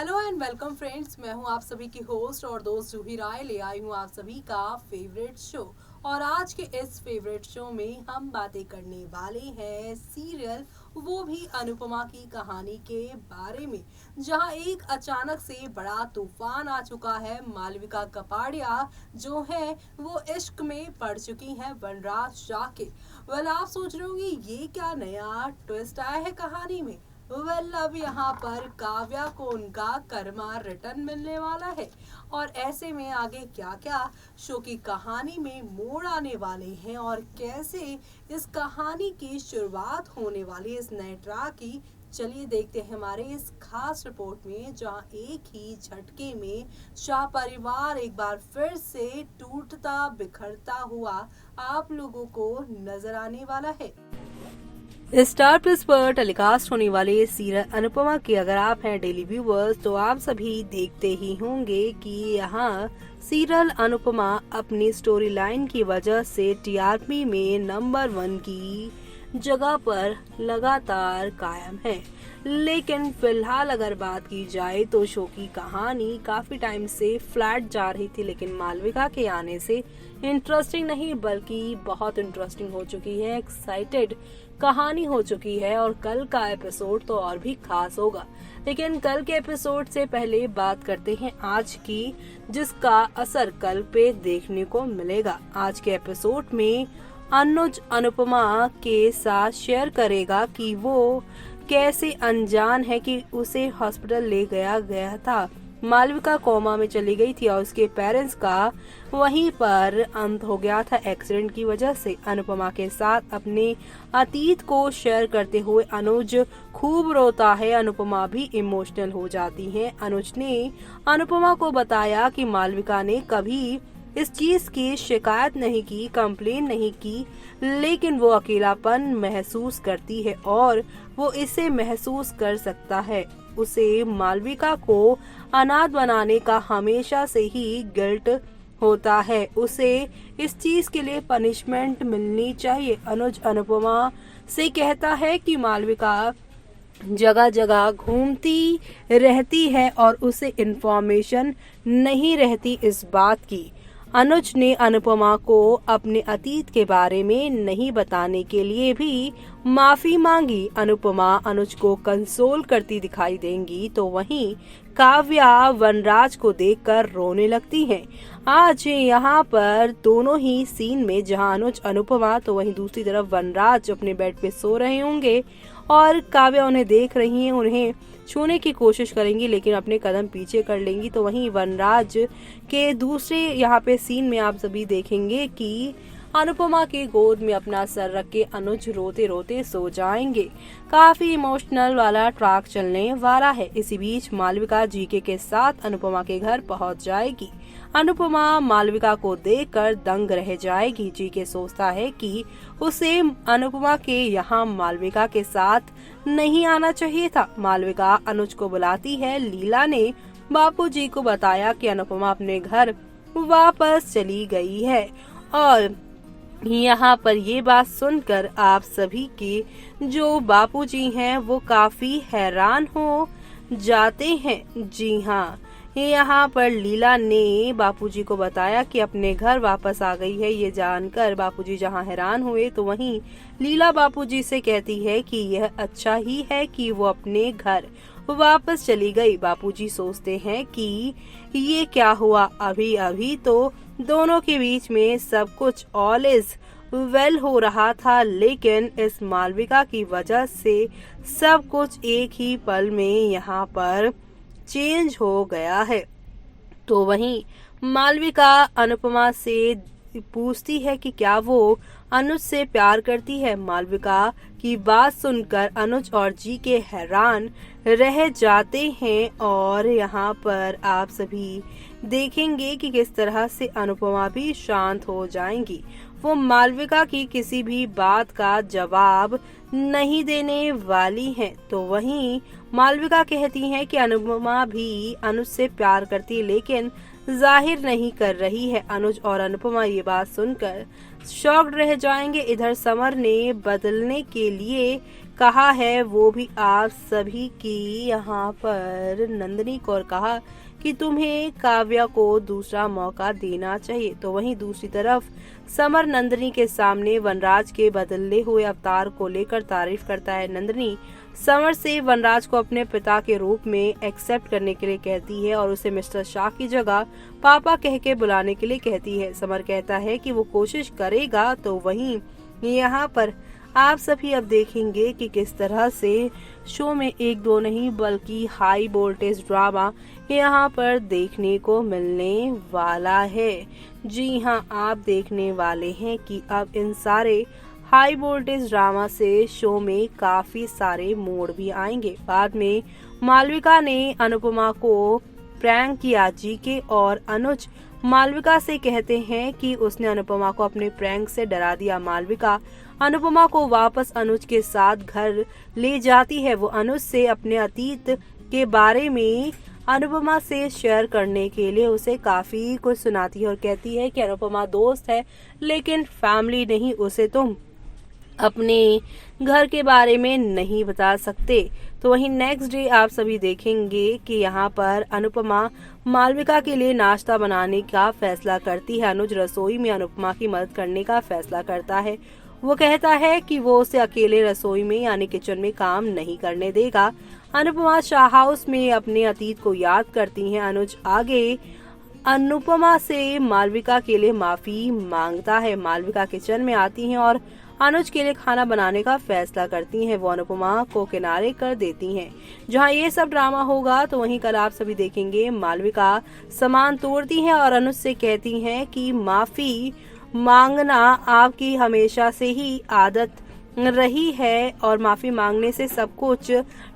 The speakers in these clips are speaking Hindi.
हेलो एंड वेलकम फ्रेंड्स, मैं हूं आप सभी की होस्ट और दोस्त जूही राय। ले आई हूं आप सभी का फेवरेट शो। और आज के इस फेवरेट शो में हम बातें करने वाले हैं सीरियल, वो भी अनुपमा की कहानी के बारे में, जहां एक अचानक से बड़ा तूफान आ चुका है। मालविका कपाड़िया जो है वो इश्क में पड़ चुकी हैं वनराज शाह के। वेल, आप सोच रहे होंगे ये क्या नया ट्विस्ट आया है कहानी में। अब यहाँ पर काव्या को उनका कर्मा रिटर्न मिलने वाला है और ऐसे में आगे क्या क्या शो की कहानी में मोड़ आने वाले हैं और कैसे इस कहानी की शुरुआत होने वाली इस नए ट्रैक की, चलिए देखते हैं हमारे इस खास रिपोर्ट में, जहां एक ही झटके में शाह परिवार एक बार फिर से टूटता बिखरता हुआ आप लोगों को नजर आने वाला है। स्टार प्लस पर टेलीकास्ट होने वाले सीरियल अनुपमा के अगर आप हैं डेली व्यूवर्स तो आप सभी देखते ही होंगे कि यहाँ सीरियल अनुपमा अपनी स्टोरी लाइन की वजह से टीआरपी में नंबर 1 की जगह पर लगातार कायम है। लेकिन फिलहाल अगर बात की जाए तो शो की कहानी काफी टाइम से फ्लैट जा रही थी, लेकिन मालविका के आने से इंटरेस्टिंग नहीं बल्कि बहुत इंटरेस्टिंग हो चुकी है, एक्साइटेड कहानी हो चुकी है और कल का एपिसोड तो और भी खास होगा। लेकिन कल के एपिसोड से पहले बात करते हैं आज की, जिसका असर कल पे देखने को मिलेगा। आज के एपिसोड में अनुज अनुपमा के साथ शेयर करेगा कि वो कैसे अनजान है कि उसे हॉस्पिटल ले गया था। मालविका कोमा में चली गई थी और उसके पेरेंट्स का वहीं पर अंत हो गया था एक्सीडेंट की वजह से। अनुपमा के साथ अपने अतीत को शेयर करते हुए अनुज खूब रोता है। अनुपमा भी इमोशनल हो जाती है। अनुज ने अनुपमा को बताया कि मालविका ने कभी इस चीज की शिकायत नहीं की, कंप्लेन नहीं की, लेकिन वो अकेलापन महसूस करती है और वो इसे महसूस कर सकता है। उसे मालविका को अनाथ बनाने का हमेशा से ही गिल्ट होता है। उसे इस चीज के लिए पनिशमेंट मिलनी चाहिए। अनुज अनुपमा से कहता है कि मालविका जगह जगह घूमती रहती है और उसे इन्फॉर्मेशन नहीं रहती इस बात की। अनुज ने अनुपमा को अपने अतीत के बारे में नहीं बताने के लिए भी माफी मांगी। अनुपमा अनुज को कंसोल करती दिखाई देंगी तो वहीं काव्या वनराज को देखकर रोने लगती हैं। आज यहाँ पर दोनों ही सीन में, जहाँ अनुज अनुपमा तो वहीं दूसरी तरफ वनराज अपने बेड पे सो रहे होंगे और काव्या उन्हें देख रही है, उन्हें छूने की कोशिश करेंगी लेकिन अपने कदम पीछे कर लेंगी। तो वहीं वनराज के दूसरे यहाँ पे सीन में आप सभी देखेंगे कि अनुपमा के गोद में अपना सर रख के अनुज रोते रोते सो जाएंगे। काफी इमोशनल वाला ट्रैक चलने वाला है। इसी बीच मालविका जीके के साथ अनुपमा के घर पहुंच जाएगी। अनुपमा मालविका को देखकर दंग रह जाएगी। जीके सोचता है कि उसे अनुपमा के यहाँ मालविका के साथ नहीं आना चाहिए था। मालविका अनुज को बुलाती है। लीला ने बापूजी को बताया कि अनुपमा अपने घर वापस चली गई है और यहाँ पर ये बात सुनकर आप सभी के जो बापूजी हैं वो काफी हैरान हो जाते हैं। जी हाँ, यहाँ पर लीला ने बापूजी को बताया कि अपने घर वापस आ गई है। ये जानकर बापूजी जहाँ हैरान हुए तो वहीं लीला बापूजी से कहती है कि यह अच्छा ही है कि वो अपने घर वापस चली गई। बापूजी सोचते हैं कि ये क्या हुआ, अभी अभी तो दोनों के बीच में सब कुछ ऑल इज वेल हो रहा था, लेकिन इस मालविका की वजह से सब कुछ एक ही पल में यहाँ पर चेंज हो गया है। तो वहीं मालविका अनुपमा से पूछती है कि क्या वो अनुज से प्यार करती है। मालविका की बात सुनकर अनुज और जी के हैरान रह जाते हैं और यहाँ पर आप सभी देखेंगे कि किस तरह से अनुपमा भी शांत हो जाएंगी। वो मालविका की किसी भी बात का जवाब नहीं देने वाली हैं। तो वहीं मालविका कहती हैं कि अनुपमा भी अनुज से प्यार करती है लेकिन जाहिर नहीं कर रही है। अनुज और अनुपमा ये बात सुनकर शॉक्ड रह जाएंगे। इधर समर ने बदलने के लिए कहा है वो भी आप सभी की। यहाँ पर नंदिनी कौर कहा कि तुम्हें काव्या को दूसरा मौका देना चाहिए। तो वहीं दूसरी तरफ समर नंदिनी के सामने वनराज के बदले हुए अवतार को लेकर तारीफ करता है। नंदिनी समर से वनराज को अपने पिता के रूप में एक्सेप्ट करने के लिए कहती है और उसे मिस्टर शाह की जगह पापा कह के बुलाने के लिए कहती है। समर कहता है कि वो कोशिश करेगा। तो वहीं यहाँ पर आप सभी अब देखेंगे कि किस तरह से शो में एक दो नहीं बल्कि हाई वोल्टेज ड्रामा यहाँ पर देखने को मिलने वाला है। जी हाँ, आप देखने वाले हैं कि अब इन सारे हाई वोल्टेज ड्रामा से शो में काफी सारे मोड़ भी आएंगे। बाद में मालविका ने अनुपमा को प्रैंक किया। जीके और अनुज मालविका से कहते हैं कि उसने अनुपमा को अपने प्रैंक से डरा दिया। मालविका अनुपमा को वापस अनुज के साथ घर ले जाती है। वो अनुज से अपने अतीत के बारे में अनुपमा से शेयर करने के लिए उसे काफी कुछ सुनाती है और कहती है कि अनुपमा दोस्त है लेकिन फैमिली नहीं, उसे तुम अपने घर के बारे में नहीं बता सकते। तो वहीं नेक्स्ट डे आप सभी देखेंगे कि यहाँ पर अनुपमा मालविका के लिए नाश्ता बनाने का फैसला करती है। अनुज रसोई में अनुपमा की मदद करने का फैसला करता है। वो कहता है कि वो उसे अकेले रसोई में यानी किचन में काम नहीं करने देगा। अनुपमा शाह हाउस में अपने अतीत को याद करती हैं। अनुज आगे अनुपमा से मालविका के लिए माफी मांगता है। मालविका किचन में आती हैं और अनुज के लिए खाना बनाने का फैसला करती हैं। वो अनुपमा को किनारे कर देती हैं। जहां ये सब ड्रामा होगा तो वहीं कल आप सभी देखेंगे मालविका सामान तोड़ती हैं और अनुज से कहती हैं कि माफी मांगना आपकी हमेशा से ही आदत रही है और माफी मांगने से सब कुछ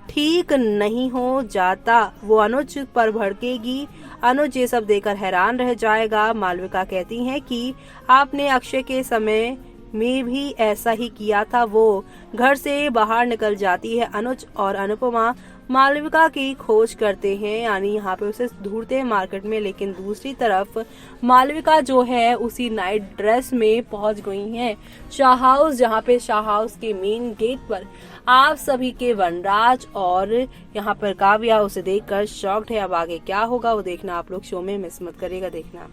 ठीक नहीं हो जाता। वो अनुज पर भड़केगी। अनुज ये सब देखकर हैरान रह जाएगा। मालविका कहती हैं कि आपने अक्षय के समय में भी ऐसा ही किया था। वो घर से बाहर निकल जाती है। अनुज और अनुपमा मालविका की खोज करते हैं, यानी यहाँ पे उसे ढूंढते हैं मार्केट में। लेकिन दूसरी तरफ मालविका जो है उसी नाइट ड्रेस में पहुंच गई हैं शाह हाउस, जहाँ पे शाह हाउस के मेन गेट पर आप सभी के वनराज और यहाँ पर काव्या उसे देखकर शॉक्ड है। अब आगे क्या होगा वो देखना आप लोग शो में मिस मत करिएगा देखना।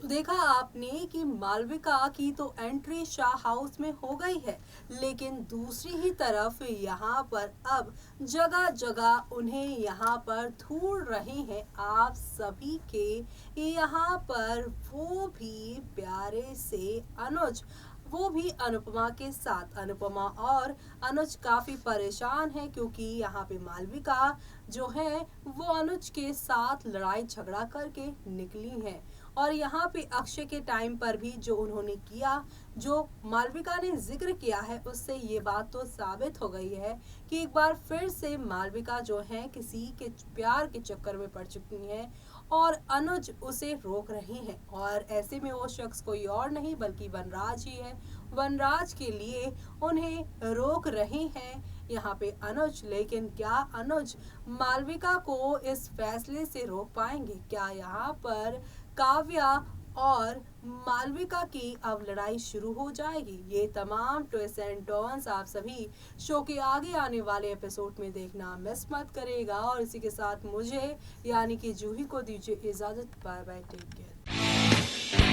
देखा आपने कि मालविका की तो एंट्री शाह हाउस में हो गई है, लेकिन दूसरी ही तरफ यहाँ पर अब जगह जगह उन्हें यहाँ पर ढूंढ रहे हैं आप सभी के। यहाँ पर वो भी प्यारे से अनुज, वो भी अनुपमा के साथ। अनुपमा और अनुज काफी परेशान है क्योंकि यहाँ पे मालविका जो है वो अनुज के साथ लड़ाई झगड़ा करके निकली है। और यहाँ पे अक्षय के टाइम पर भी जो उन्होंने किया, जो मालविका ने जिक्र किया है, उससे ये बात तो साबित हो गई है कि एक बार फिर से मालविका जो है किसी के प्यार के चक्कर में पड़ चुकी है और अनुज उसे रोक रहे हैं। और ऐसे में वो शख्स कोई और नहीं बल्कि वनराज ही है। वनराज के लिए उन्हें रोक रहे हैं यहाँ पे अनुज। लेकिन क्या अनुज मालविका को इस फैसले से रोक पाएंगे? क्या यहाँ पर काव्या और मालविका की अब लड़ाई शुरू हो जाएगी? ये तमाम ट्विस्ट एंड टर्न्स आप सभी शो के आगे आने वाले एपिसोड में देखना मिस मत करेगा। और इसी के साथ मुझे यानी कि जूही को दीजिए इजाजत। Bye bye, take care.